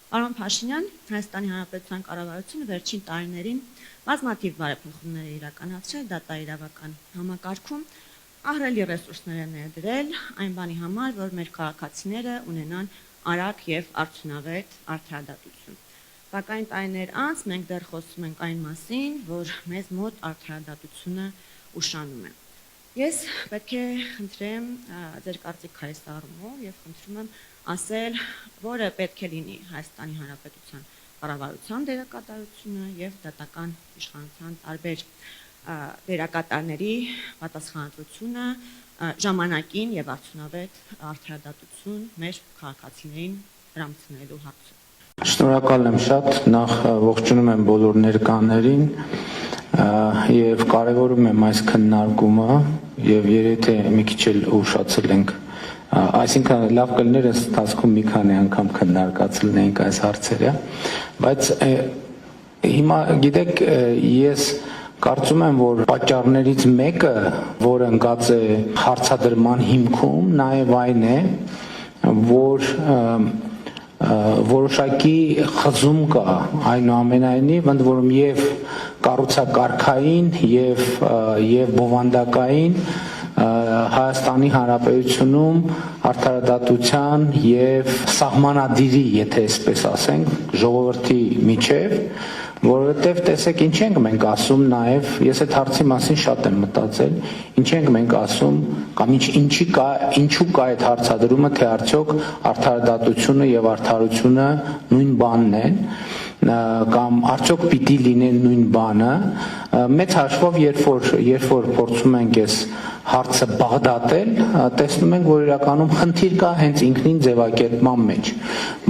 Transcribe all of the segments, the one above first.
Պարոն Փաշինյան, Հայաստանի Հանրապետության կառավարությունը վերջին տարիներին բազմաթիվ բարեփոխումներ է իրականացրել դատաիրավական համակարգում, ահռելի ռեսուրսներ է ներդրել այն բանի համար, որ մեր քաղաքացիները ունենան արագ եւ արդյունավետ արդարադատություն։ Սակայն տարիներ անց մենք դեռ խոսում ենք այն մասին, որ մեզ մոտ արդարադատությունը ուշանում է։ Ես պետք է խնդրեմ ձեր կարծիքը այս առումով եւ խնդրում եմ ասել, որը պետք է լինի Հայաստանի Հանրապետության կառավարության դերակատարությունը եւ դատական իշխանության տարբեր դերակատարների պատասխանատվությունը ժամանակին եւ արդյունավետ արդարադատություն մեր քաղաքացիներին հրամցնելու հարցում։ Շնորհակալ եմ շատ, նախ ողջունում եմ բոլոր ներկաներին եւ կարեւորում եմ այս քննարկումը եւ երեթե մի քիչ էլ ուշացել ենք, այսինքն լավ կլիներ այս ընթացքում մի քանի անգամ քննարկացնենք այս հարցերը, բայց հիմա գիտեք, ես կարծում եմ, որ պատճառներից մեկը, որը ընկած է հարցադրման հիմքում, նաեւ այն է, որ որոշակի խզում կա այնուամենայնիվ, ընդ որում եւ կառուցակարգային եւ բովանդակային Հայաստանի Հանրապետությունում արդարադատության եւ սահմանադիրի, եթե այսպես ասենք, ժողովրդի միջև, որովհետեւ տեսեք ինչ ենք մենք ասում նաեւ, ես այդ հարցի մասին շատ եմ մտածել, ինչ ենք մենք ասում կամ ինչու կա այդ հարցադրումը, թե արդյոք արդարադատությունը եւ արդարությունը նույն բանն են կամ արդյոք պիտի լինեն նույն բանը, մեծ հաշվով երբ որ փորձում ենք այս հարցը բաղդատել, տեսնում ենք, որ իրականում խնդիր կա հենց ինքնին ձևակերպման մեջ,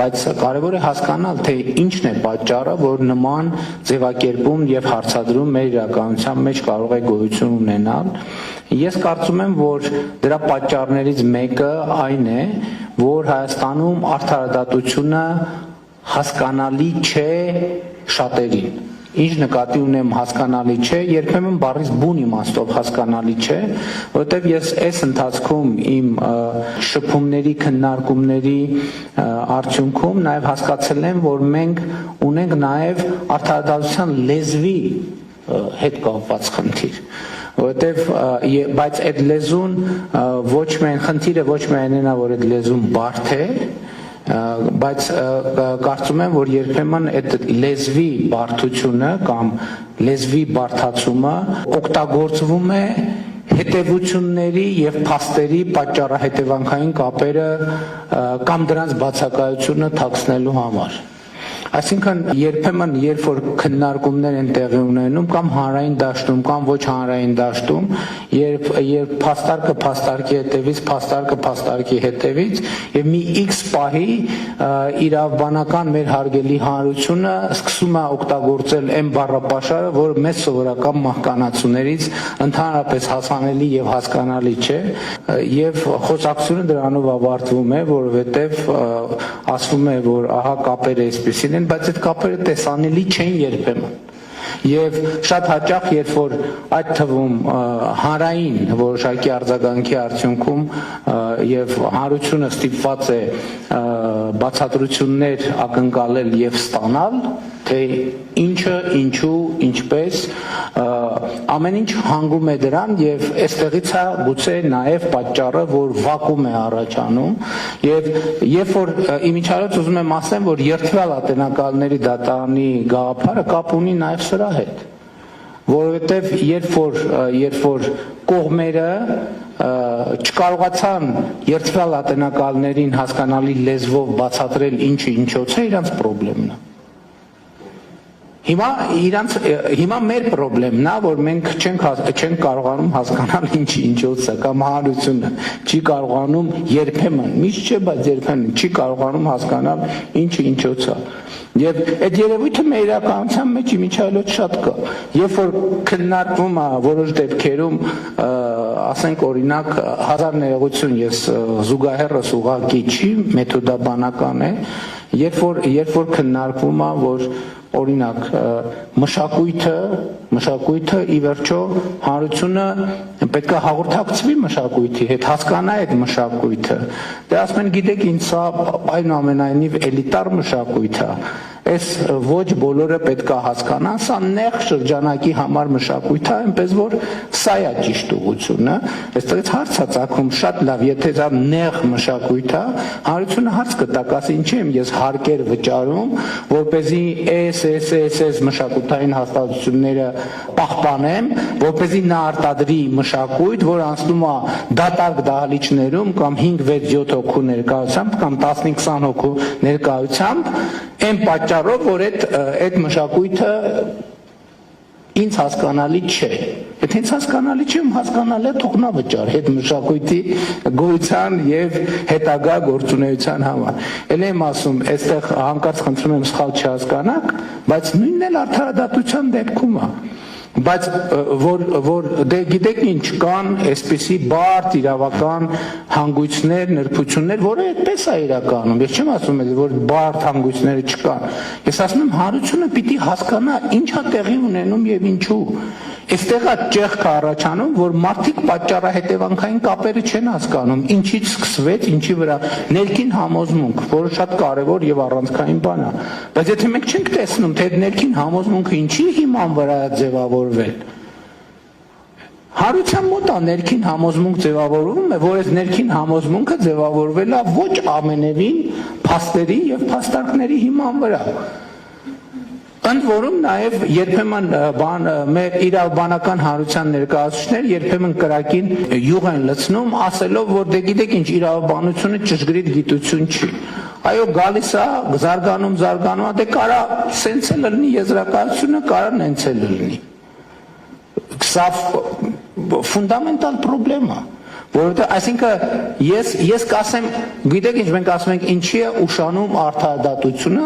բայց կարևոր է հասկանալ, թե ինչն է պատճառը, որ նման ձևակերպում եւ հարցադրում մեր իրականության մեջ կարող է գոյություն ունենալ։ Ես կարծում եմ, որ դրա պատճառներից մեկը այն է, որ Հայաստանում արդարադատությունը հասկանալի չէ շատերին։ Ինչ նկատի ունեմ հասկանալի չէ, երբեմն բառից բուն իմաստով հասկանալի չէ, որովհետև ես այս ընթացքում իմ շփումների, քննարկումների արդյունքում նաև հասկացել եմ, որ մենք ունենք նաև արդարադատության լեզվի հետ կապված խնդիր, որովհետև բայց այդ լեզուն ոչ միայն խնդիրը ոչ միայն նա, որ այդ լեզուն բարդ է, բայց կարծում եմ, որ երբեմն այդ լեզվի բարդությունը կամ լեզվի բարդացումը օգտագործվում է հետևությունների եւ փաստերի պատճառահետևանքային կապերը կամ դրանց բացակայությունը թաքցնելու համար։ Այսինքն երբեմն երբ որ քննարկումներ են տեղի ունենում կամ հանրային դաշտում կամ ոչ հանրային դաշտում, երբ փաստարկը փաստարկի հետևից, փաստարկը փաստարկի հետևից եւ մի X պահի իրավաբանական մեր հարգելի հանրությունը սկսում է օգտագործել այն բառապաշարը, որը մեծ սովորական մահկանացուներից ընդհանրապես հասանելի եւ հասկանալի չէ, եւ խոսակցությունը դրանով ավարտվում է, որովհետեւ ասվում է, որ ահա կապերը այսպեսին են, բայց այդ կապերը տեսանելի չեն երբեմն։ Եվ շատ հաճախ, երբ որ այդ թվում հանրային որոշակի արձագանքի արդյունքում եւ հանրությունը ստիպված է բացատրություններ ակնկալել եւ ստանալ, թե ինչը, ինչու, ինչպես, ամեն ինչ հանգում է դրան եւ այստեղից է գուցե նաեւ պատճառը, որ վակուում է առաջանում եւ երբ որ իմիջիայլոց ուզում եմ ասեմ, որ երթվյալ ատենակալների դատարանի գաղափարը կապ ունի նաեւ սրա հետ, որովհետեւ երբ որ կողմերը չկարողացան երթվյալ ատենակալներին հասկանալի լեզվով բացատրել ինչը ինչոց է, իրանց խնդիրն է։ Հիմա մեր խնդիրն է, որ մենք չենք կարողանում հասկանալ ինչի ինչոց է, կամ հանրությունը չի կարողանում երբեմն, միշտ չէ, բայց երբեմն չի կարողանում հասկանալ ինչը ինչոց է։ Եվ այդ երևույթը մեր իրականության մեջ իմիջիայլոց շատ կա։ Երբ որ քննարկվում է որոշ դեպքերում, ասենք օրինակ հազար ներողություն, ես զուգահեռս ուղղակի չի, մեթոդաբանական է, երբ որ քննարկվում է, որ օրինակ մշակույթը ի վերջո հանրությունը պետք է հաղորդակցվի մշակույթի հետ, հասկանա այդ մշակույթը։ Դե ասում են, գիտեք, ինձ սա այնուամենայնիվ էլիտար մշակույթ է։ Այս ոչ բոլորը պետք է հասկանան, սա նեղ շրջանակի համար մշակույթ է, այնպես որ սա է ճիշտ ուղղությունը։ Այստեղից հարց է ծագում, շատ լավ, եթե դա նեղ մշակույթ է, հանրությունը հարց կտակ, ասի ինչի եմ ես հարկեր վճարում, որպեսզի այս մշակութային հաստատությունները պահպանեմ, որպեսզի նա արտադրի մշակույթ, որ անցնում է դատարկ դահլիճներում կամ 5-6-7 հոգու ներկայությամբ կամ 15-20 հոգու ներկայությամբ, այն պատճառով, որ այդ մշակույթը ինձ հասկանալի չէ։ Եթե ինձ հասկանալի չէ, հասկանալի է թողնա վճար այդ մշակույթի գոյության եւ հետագա գործունեության համար։ Էլ եմ ասում, այստեղ հանկարծ խնդրում եմ սխալ չհասկանաք, բայց նույնն էլ արդարադատության դեպքում է։ Բայց որ դե գիտեք ինչ կան այսպիսի բարդ իրավական հանգույցներ, նրբություններ, որը այդպես է իրականում։ Ես չեմ ասում որ բարդ հանգույցները չկան։ Ես ասում եմ հանրությունը պիտի հասկանա ինչ է տեղի ունենում եւ ինչու։ Այստեղ է ճեղքը առաջանում, որ մարդիկ պատճառահետևանքային կապերը չեն հասկանում, ինչից սկսվեց, ինչի վրա ներքին համոզմունք, որը շատ կարևոր եւ առանցքային բան է։ Բայց եթե մենք չենք տեսնում, թե այդ ներքին համոզմունքը ինչի հիման վրա է ձևավորվել, հարության մոտ է ներքին համոզմունք ձևավորվում է, որ այս ներքին համոզմունքը ձևավորվել է ոչ ամենևին փաստերի եւ փաստարկների հիման վրա։ Ընդ որում նաև երբեմն մեր իրավաբանական հանրության ներկայացուցիչներ երբեմն կրակին յուղ են լցնում, ասելով, որ դե գիտեք ինչ իրավաբանությունը ճշգրիտ գիտություն չի։ Այո, գալիս է, զարգանում, դե կարա սենց էլ լինի եզրակացությունը, կարա նենց էլ լինի։ Սա ֆունդամենտալ պրոբլեմ է։ Որովհետեւ այսինքն ես կասեմ, գիտեք ինչ մենք ասում ենք ինչի է ուշանում արդարադատությունը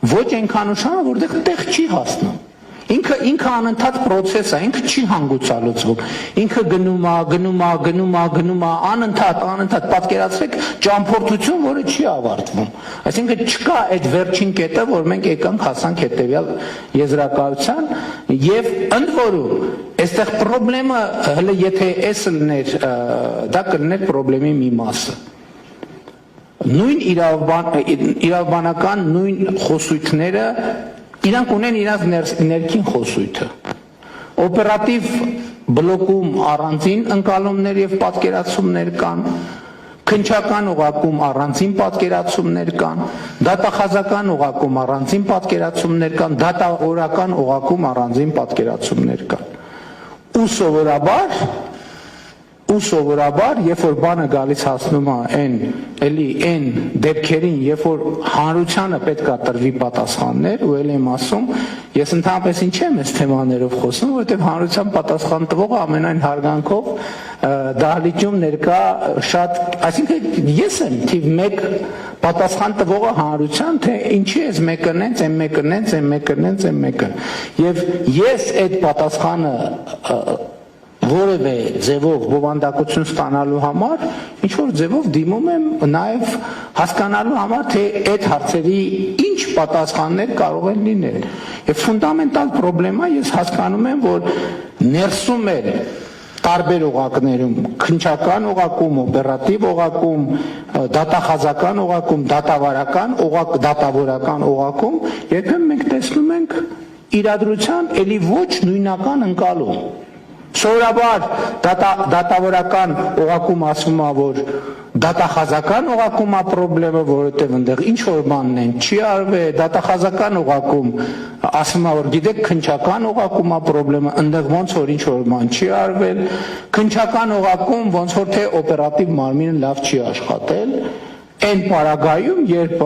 ոչ այնքան ուշանում, որտեղ տեղ չի հասնում։ Ինքը անընդհատ process է, ինքը չի հանգուցալուծվում։ Ինքը գնում է, անընդհատ պատկերացրեք ճամփորդություն, որը չի ավարտվում։ Այսինքն չկա այդ վերջին կետը, որ մենք եկանք հասանք հետեւյալ եզրակացության եւ ընդ որում այստեղ խնդրեմը հələ եթե էս լիներ, դա կլիներ խնդրեմի մի մասը։ Նույն իրավաբանական նույն խոսույթները իրանք ունեն իրենց ներքին խոսույթը։ Օպերատիվ բլոկում առանձին ընկալումներ եւ պատկերացումներ կան, քննչական օղակում առանձին պատկերացումներ կան, դատախազական օղակում առանձին պատկերացումներ կան, դատավորական օղակում առանձին պատկերացումներ կան։ Ու սովորաբար, երբ որ բանը գալիս հասնում է այն դեպքերին, երբ որ հանրությանը պետք է տրվի պատասխաններ, ու եմ ասում, ես ընդհանրապես ինչ եմ այս թեմաներով խոսում, որովհետև հանրության պատասխան տվողը ամենայն հարգանքով դահլիճում ներկա շատ, այսինքն ես եմ թիվ 1 պատասխան տվողը հանրության, թե ինչի էս մեկը նենց, այն մեկը նենց, այն մեկը նենց, այն մեկը։ Եվ ես այդ պատասխանը որևէ ձևով բովանդակություն ստանալու համար ինչ որ ձևով դիմում եմ նաև հասկանալու համար թե այդ հարցերի ինչ պատասխաններ կարող են լինել եւ ֆունդամենտալ խնդրեմա ես հասկանում եմ որ ներսում է տարբեր օղակներում քննչական օղակում օպերատիվ օղակում դատախազական օղակում դատավորական օղակում երբեմն մենք տեսնում ենք իրադրության ելի ոչ նույնական ընկալում Սովորաբար դատավորական օղակում ասում է, որ դատախազական օղակում է խնդրեմը, որովհետև այնտեղ ինչ որ բանն են չի արվել, դատախազական օղակում ասում է, որ գիտեք, քննչական օղակում է խնդրեմը, այնտեղ ոնց որ ինչ որ բան չի արվել, քննչական օղակում ոնց որ թե օպերատիվ մարմինը լավ չի աշխատել, այն պարագայում, երբ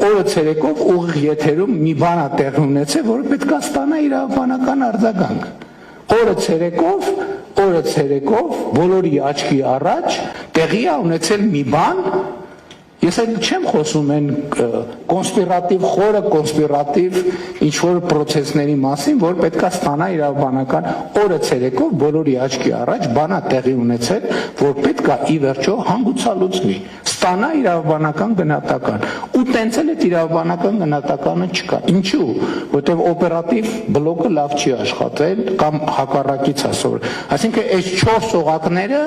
օրը ցերեկով ուղիղ եթերում մի բան է տեղի ունեցել, որը պետք է ստանա իրավաբանական արձագանք։ Օրը ցերեկով բոլորի աչքի առաջ տեղի է ունեցել մի բան, Ես էլ չեմ խոսում այն խորը կոնսպիրատիվ ինչ-որ պրոցեսների մասին, որ պետքա ստանա իրավաբանական օրը ցերեկով բոլորի աչքի առաջ բանա տեղի ունեցել, որ պետքա ի վերջո հանգուցալուծվի, ստանա իրավաբանական գնահատական, ու տենց էլ այդ իրավաբանական գնահատականը չկա։ Ինչու՞, որտեղ օպերատիվ բլոկը լավ չի աշխատել կամ հակառակից ասոր։ Այսինքն այս 4 օղակները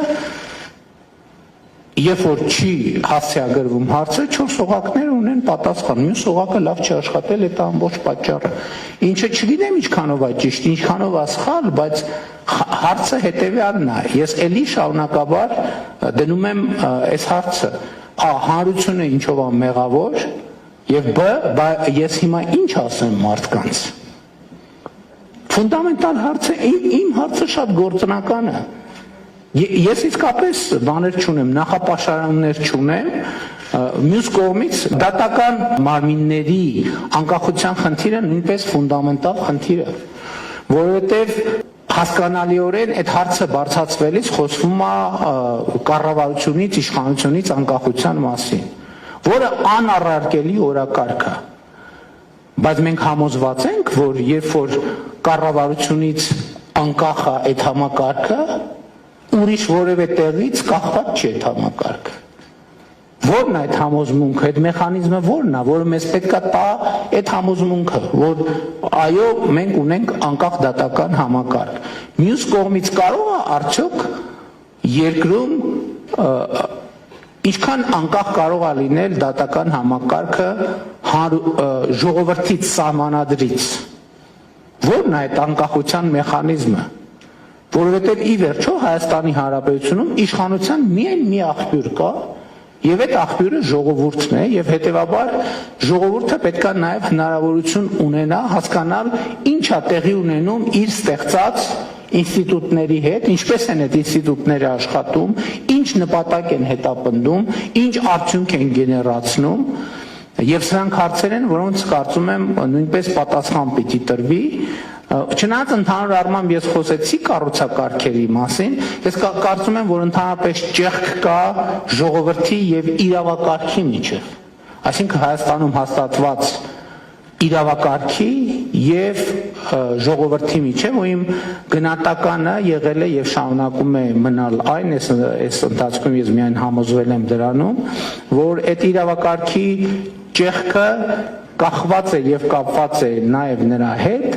Երբ որ չի հասցեագրվում հարցը, 4 օղակներ ունեն պատասխան, մյուս օղակը լավ չի աշխատել, այդ ամբողջ պատճառը։ Ինչը չգիտեմ ինչքանով է ճիշտ, ինչքանով է սխալ, բայց հարցը հետևյալն է։ Ես էլի շարունակաբար դնում եմ այս հարցը, հանրությունը ինչով է մեղավոր, եւ բ ես հիմա ինչ ասեմ մարդկանց։ Ֆունդամենտալ հարցը, իմ հարցը շատ գործնական է։ Ես իսկապես բաներ չունեմ, նախապաշարաններ չունեմ, մյուս կողմից դատական մարմինների անկախության խնդիրը նույնպես ֆունդամենտալ խնդիր է, որովհետև հասկանալիորեն այդ հարցը բարձրացվելիս խոսվում է կառավարությունից, իշխանությունից անկախության մասին, որը անառարկելի օրակարգ է։ Բայց մենք համոզված ենք, որ երբ որ կառավարությունից անկախ է այդ համակարգը, ուրիշ որևէ տեղից կախված չի այդ համակարգը։ Որն է այդ համոզմունքը, այդ մեխանիզմը որն է, որը մեզ պետքա տա այդ համոզմունքը, որ այո, մենք ունենք անկախ դատական համակարգ։ Մյուս կողմից կարող է արդյոք երկրում ինչքան անկախ կարող է լինել դատական համակարգը ժողովրդից սահմանադրից։ Որն է այդ անկախության մեխանիզմը։ Որովհետև ի վերջո Հայաստանի Հանրապետությունում իշխանության միայն մի աղբյուր կա, եւ այդ աղբյուրը ժողովուրդն է, եւ հետեւաբար ժողովուրդը պետքա նաեւ հնարավորություն ունենա հասկանալ ինչ է տեղի ունենում իր ստեղծած ինստիտուտների հետ, ինչպես են այդ ինստիտուտները աշխատում, ինչ նպատակ են հետապնդում, ինչ արդյունք են գեներացնում, եւ սրանք հարցեր են, որոնց կարծում եմ նույնպես պատասխան պիտի տրվի։ Չնայած ընդհանուր առմամբ ես խոսեցի կառուցակարգերի մասին, ես կարծում եմ, որ ընդհանրապես ճեղք կա ժողովրդի եւ իրավակարգի միջեւ։ Այսինքն Հայաստանում հաստատված իրավակարգի եւ ժողովրդի միջեւ, ու իմ գնահատականը եղել է եւ շարունակում է մնալ այն, այս ընթացքում ես միայն համոզվել եմ դրանում, որ այդ իրավակարգի ճեղքը կախված է եւ կապված է նաեւ նրա հետ,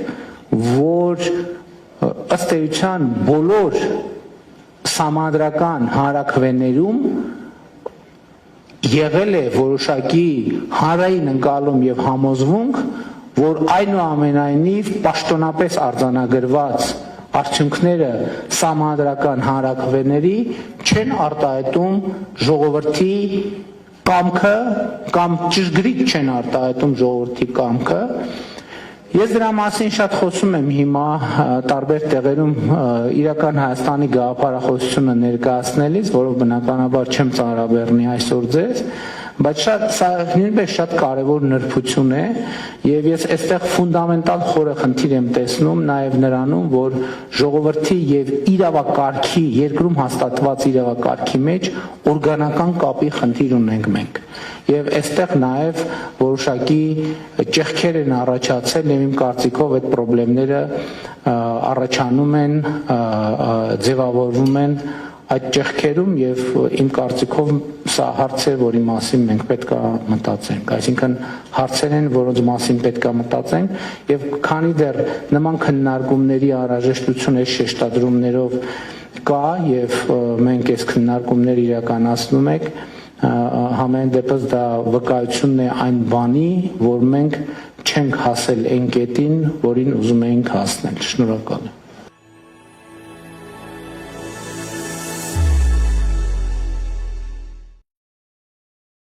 որ ըստ էության բոլոր սահմանադրական հանրաքվեներում եղել է որոշակի հանրային ընկալում եւ համոզմունք, որ այնուամենայնիվ պաշտոնապես արձանագրված արդյունքները սահմանադրական հանրաքվեների չեն արտահայտում ժողովրդի կամքը կամ ճշգրիտ չեն արտահայտում ժողովրդի կամքը։ Ես դրա մասին շատ խոսում եմ հիմա տարբեր տեղերում իրական Հայաստանի գաղափարախոսությունը ներկայացնելիս, որով բնականաբար չեմ ծանրաբեռնի այսօր ձեզ, բայց սա նույնպես շատ կարևոր նրբություն է եւ ես այստեղ ֆունդամենտալ խորը խնդիր եմ տեսնում նաեւ նրանում, որ ժողովրդի եւ իրավակարգի երկրում հաստատված իրավակարգի մեջ օրգանական կապի խնդիր ունենք մենք։ Եվ այստեղ նաև որոշակի ճեղքեր են առաջացել եւ իմ կարծիքով այդ խնդիրները առաջանում են, ձևավորվում են այդ ճեղքերում եւ իմ կարծիքով սա հարց է, որի մասին մենք պետք է մտածենք, այսինքն հարցեր են, որոնց մասին պետք է մտածենք եւ քանի դեռ նման քննարկումների անհրաժեշտություն է շեշտադրումներով կա եւ մենք այս քննարկումները իրականացնում ենք, համեն դեպս դա վկայությունն է այն բանի, որ մենք չենք հասել այն կետին, որին ուզում էինք հասնել։ Շնորհակալ եմ։